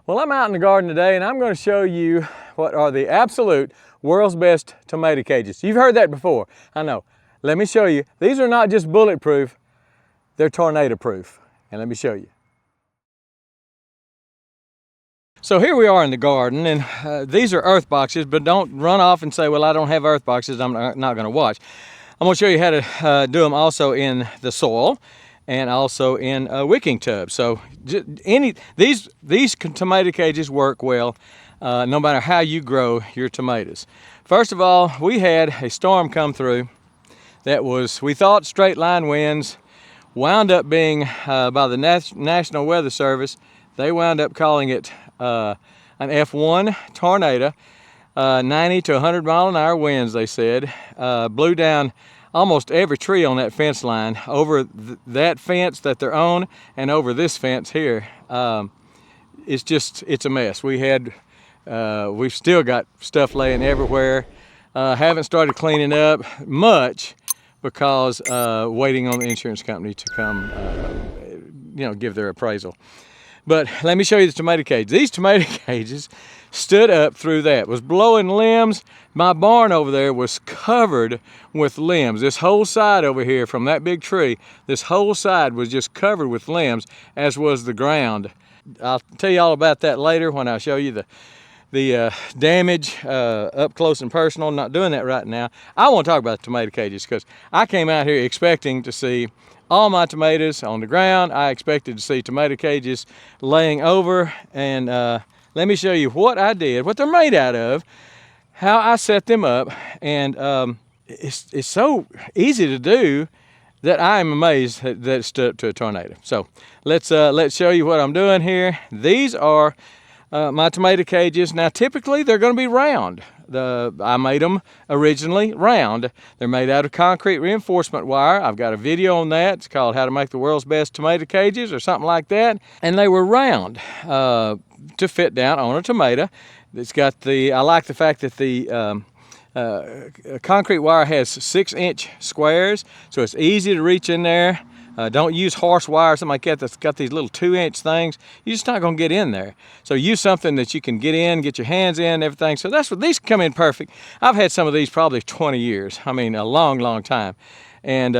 Well, I'm out in the garden today and I'm going to show you what are the absolute world's best tomato cages. You've heard that before, I know. Let me show you. These are not just bulletproof, they're tornado proof. And let me show you. So here we are in the garden, and these are earth boxes, but don't run off and say, well, I don't have earth boxes, I'm not going to watch. I'm going to show you how to do them also in the soil and also in wicking tubs. So these tomato cages work well no matter how you grow your tomatoes. First of all, we had a storm come through that was, we thought, straight line winds, wound up being by the National Weather Service, they wound up calling it an F1 tornado, 90 to 100 mile an hour winds, they said. Blew down almost every tree on that fence line, over that fence that they're on and over this fence here. It's a mess. We've still got stuff laying everywhere. Haven't started cleaning up much because waiting on the insurance company to come give their appraisal. But let me show you the tomato cage. These tomato cages stood up through that. Was blowing limbs. My barn over there was covered with limbs. This whole side over here from that big tree, this whole side was just covered with limbs, as was the ground. I'll tell you all about that later when I show you the damage up close and personal. I'm not doing that right now. I want to talk about the tomato cages because I came out here expecting to see all my tomatoes on the ground. I expected to see tomato cages laying over, and let me show you what I did, what they're made out of, how I set them up, and it's so easy to do that I am amazed that it stood up to a tornado. So let's show you what I'm doing here. These are my tomato cages. Now typically they're going to be round. I made them originally round. They're made out of concrete reinforcement wire. I've got a video on that. It's called How to Make the World's Best Tomato Cages or something like that. And they were round to fit down on a tomato. It's got I like the fact that the concrete wire has 6-inch squares, so it's easy to reach in there. Don't use horse wire or something like that that's got these little 2-inch things. You're just not going to get in there. So use something that you can get in, get your hands in, everything. So that's what these come in perfect. I've had some of these probably 20 years. I mean, a long, long time. And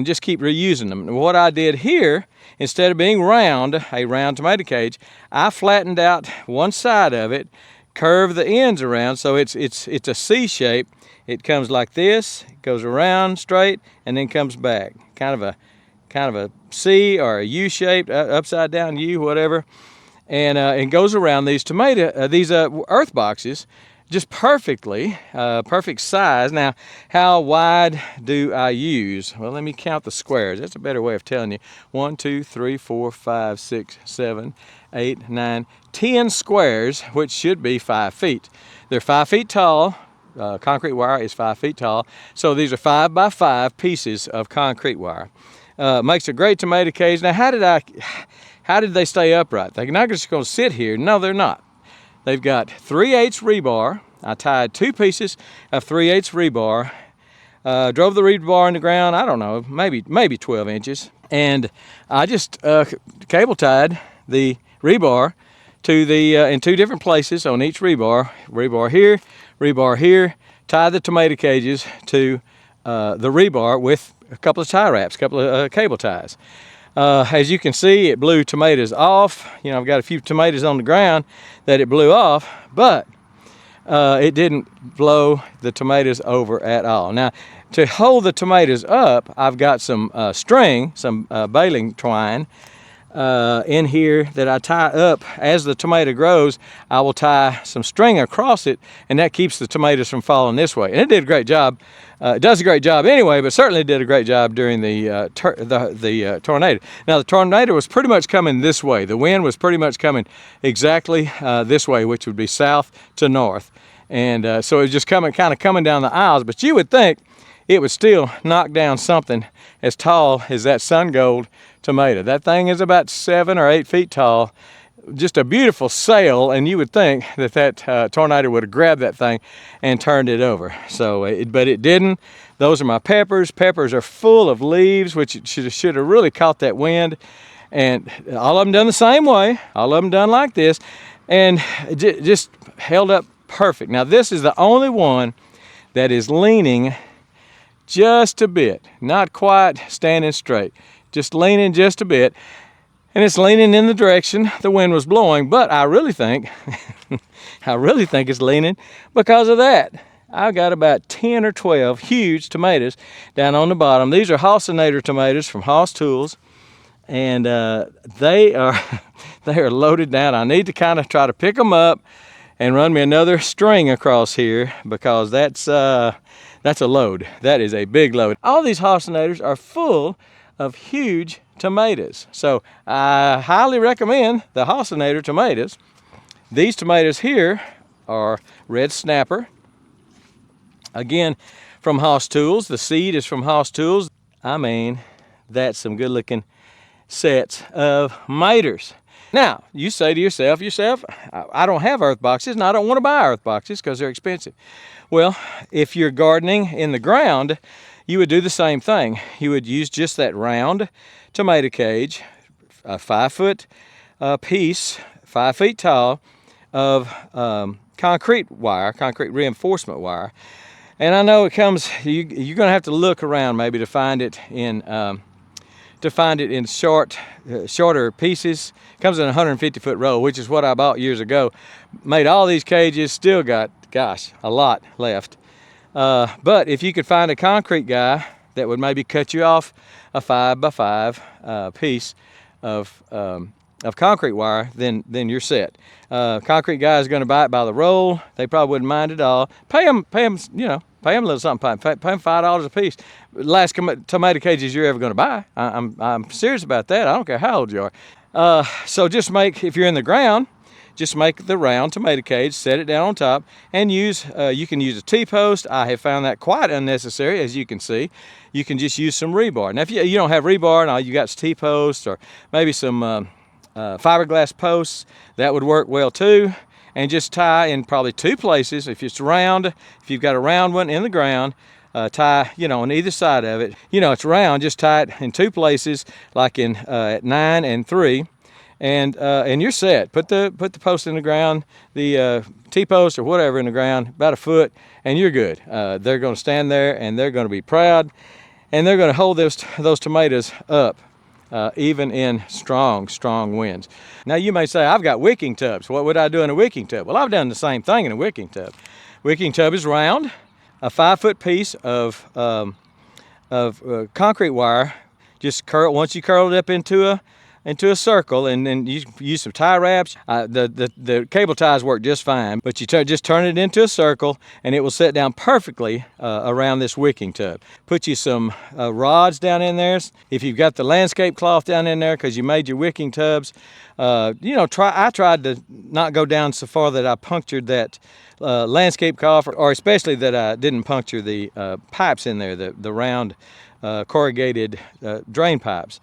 just keep reusing them. And what I did here, instead of being round, a round tomato cage, I flattened out one side of it, curved the ends around, so it's a C shape. It comes like this, goes around straight, and then comes back. Kind of a C or a U shaped, upside down U, whatever, and it goes around these earth boxes just perfectly, perfect size. Now, how wide do I use? Well, let me count the squares. That's a better way of telling you. 1, 2, 3, 4, 5, 6, 7, 8, 9, 10 squares, which should be 5 feet. They're 5 feet tall. Concrete wire is 5 feet tall. So these are 5 by 5 pieces of concrete wire. Makes a great tomato cage. Now, how did they stay upright? They're not just going to sit here. No, they're not. They've got 3/8 rebar. I tied 2 pieces of 3/8 rebar. Drove the rebar in the ground, I don't know, maybe 12 inches. And I just cable tied the rebar to in 2 different places on each rebar. Rebar here. Tie the tomato cages to the rebar with a couple of tie wraps, a couple of cable ties. As you can see, it blew tomatoes off. I've got a few tomatoes on the ground that it blew off, but it didn't blow the tomatoes over at all. Now, to hold the tomatoes up, I've got some string, some baling twine in here that I tie up. As the tomato grows, I will tie some string across it, and that keeps the tomatoes from falling this way. And it did a great job. It does a great job anyway, but certainly did a great job during the tornado. Now, the tornado was pretty much coming this way. The wind was pretty much coming exactly this way, which would be south to north. And so it was just kind of coming down the aisles, but you would think it would still knock down something as tall as that sun gold tomato. That thing is about 7 or 8 feet tall. Just a beautiful sail, and you would think that tornado would have grabbed that thing and turned it over. So, but it didn't. Those are my peppers. Peppers are full of leaves, which should have really caught that wind. And all of them done the same way. All of them done like this. and it just held up perfect. Now this is the only one that is leaning just a bit, not quite standing straight, just leaning just a bit. And it's leaning in the direction the wind was blowing, but I really think, it's leaning because of that. I've got about 10 or 12 huge tomatoes down on the bottom. These are Halcinator tomatoes from Haas Tools, and they are loaded down. I need to kind of try to pick them up and run me another string across here, because that's a load. That is a big load. All these Halcinators are full of huge tomatoes. So I highly recommend the Halcinator tomatoes. These tomatoes here are Red Snapper. Again, from Haas Tools. The seed is from Haas Tools. I mean, that's some good looking sets of maters. Now, you say to yourself, I don't have earth boxes and I don't want to buy earth boxes because they're expensive. Well, if you're gardening in the ground, you would do the same thing. You would use just that round tomato cage, a 5-foot piece, 5 feet tall, of concrete reinforcement wire. And I know it comes, you're going to have to look around maybe to find it in shorter pieces. It comes in a 150-foot roll, which is what I bought years ago. Made all these cages, still got, gosh, a lot left. But if you could find a concrete guy that would maybe cut you off a 5x5 piece of concrete wire, then you're set. Concrete guy is going to buy it by the roll. They probably wouldn't mind at all. Pay them, pay them a little something. Pay them $5 a piece. Last tomato cages you're ever going to buy. I'm serious about that. I don't care how old you are. So just if you're in the ground, just make the round tomato cage, set it down on top, and you can use a T-post. I have found that quite unnecessary, as you can see. You can just use some rebar. Now, if you don't have rebar and all you got is T-post or maybe some fiberglass posts, that would work well too. And just tie in probably 2 places. If it's round, if you've got a round one in the ground, tie, on either side of it. It's round, just tie it in 2 places, like at 9 and 3. And you're set. Put the post in the ground, the T-post or whatever in the ground, about 1 foot, and you're good. They're going to stand there and they're going to be proud, and they're going to hold those tomatoes up, even in strong winds. Now you may say, I've got wicking tubs. What would I do in a wicking tub? Well, I've done the same thing in a wicking tub. Wicking tub is round, a 5-foot piece of concrete wire. Just once you curl it up into a circle, and then you use some tie wraps. The cable ties work just fine, but you just turn it into a circle and it will set down perfectly around this wicking tub. Put you some rods down in there. If you've got the landscape cloth down in there because you made your wicking tubs, I tried to not go down so far that I punctured that landscape cloth, or especially that I didn't puncture the pipes in there, the round corrugated drain pipes.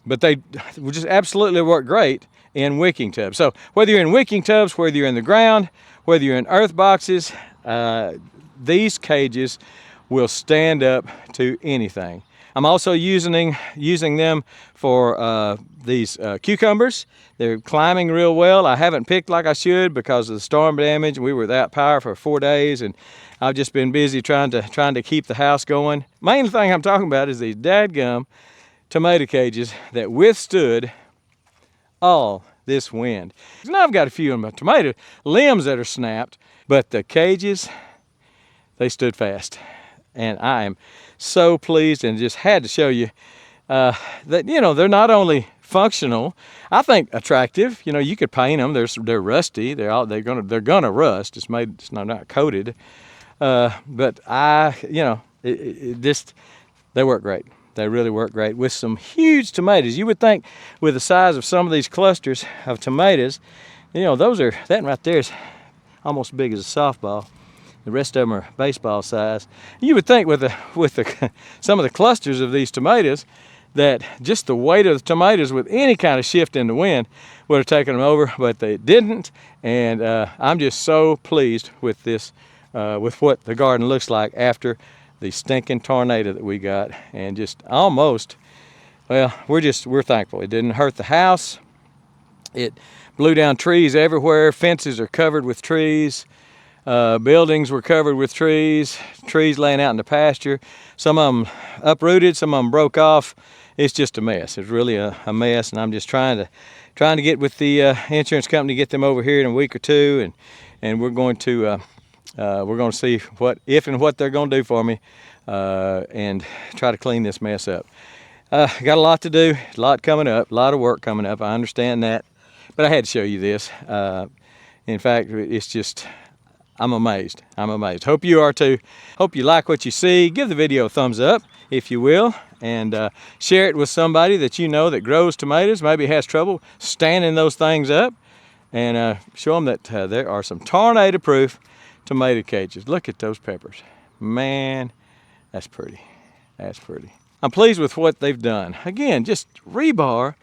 But they will just absolutely work great in wicking tubs. So whether you're in wicking tubs, whether you're in the ground, whether you're in earth boxes, these cages will stand up to anything. I'm also using them for these cucumbers. They're climbing real well. I haven't picked like I should because of the storm damage. We were without power for 4 days, and I've just been busy trying to keep the house going. Main thing I'm talking about is these dadgum tomato cages that withstood all this wind. Now I've got a few of my tomato limbs that are snapped, but the cages, they stood fast. And I am so pleased, and just had to show you that, they're not only functional, I think attractive. You could paint them. They're rusty. They're gonna rust. It's not coated. But they work great. They really work great with some huge tomatoes. You would think with the size of some of these clusters of tomatoes, that right there is almost as big as a softball. The rest of them are baseball size. You would think with some of the clusters of these tomatoes that just the weight of the tomatoes with any kind of shift in the wind would have taken them over, but they didn't. And I'm just so pleased with this, with what the garden looks like after the stinking tornado that we got. And just almost, well, we're thankful. It didn't hurt the house. blew down trees everywhere. Fences are covered with trees. Buildings were covered with trees laying out in the pasture. Some of them uprooted, some of them broke off. It's just a mess. It's really a mess, and I'm just trying to get with the insurance company, get them over here in a week or two, and we're going to see what they're going to do for me, and try to clean this mess up. Got a lot to do, a lot coming up, a lot of work coming up. I understand that, but I had to show you this. In fact, it's just, I'm amazed. I'm amazed. Hope you are too. Hope you like what you see. Give the video a thumbs up, if you will, and share it with somebody that you know that grows tomatoes, maybe has trouble standing those things up, and show them that there are some tornado-proof tomato cages. Look at those peppers. Man, that's pretty. That's pretty. I'm pleased with what they've done. Again, just rebar,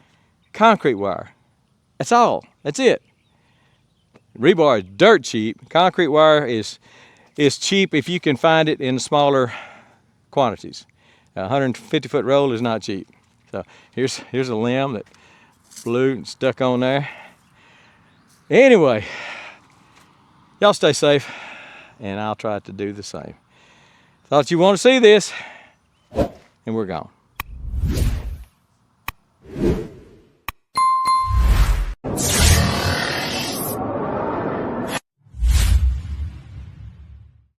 concrete wire. That's all. That's it. Rebar is dirt cheap. Concrete wire is cheap if you can find it in smaller quantities. A 150-foot roll is not cheap. So here's a limb that blew and stuck on there. Anyway, y'all stay safe, and I'll try to do the same. Thought you want to see this, and we're gone.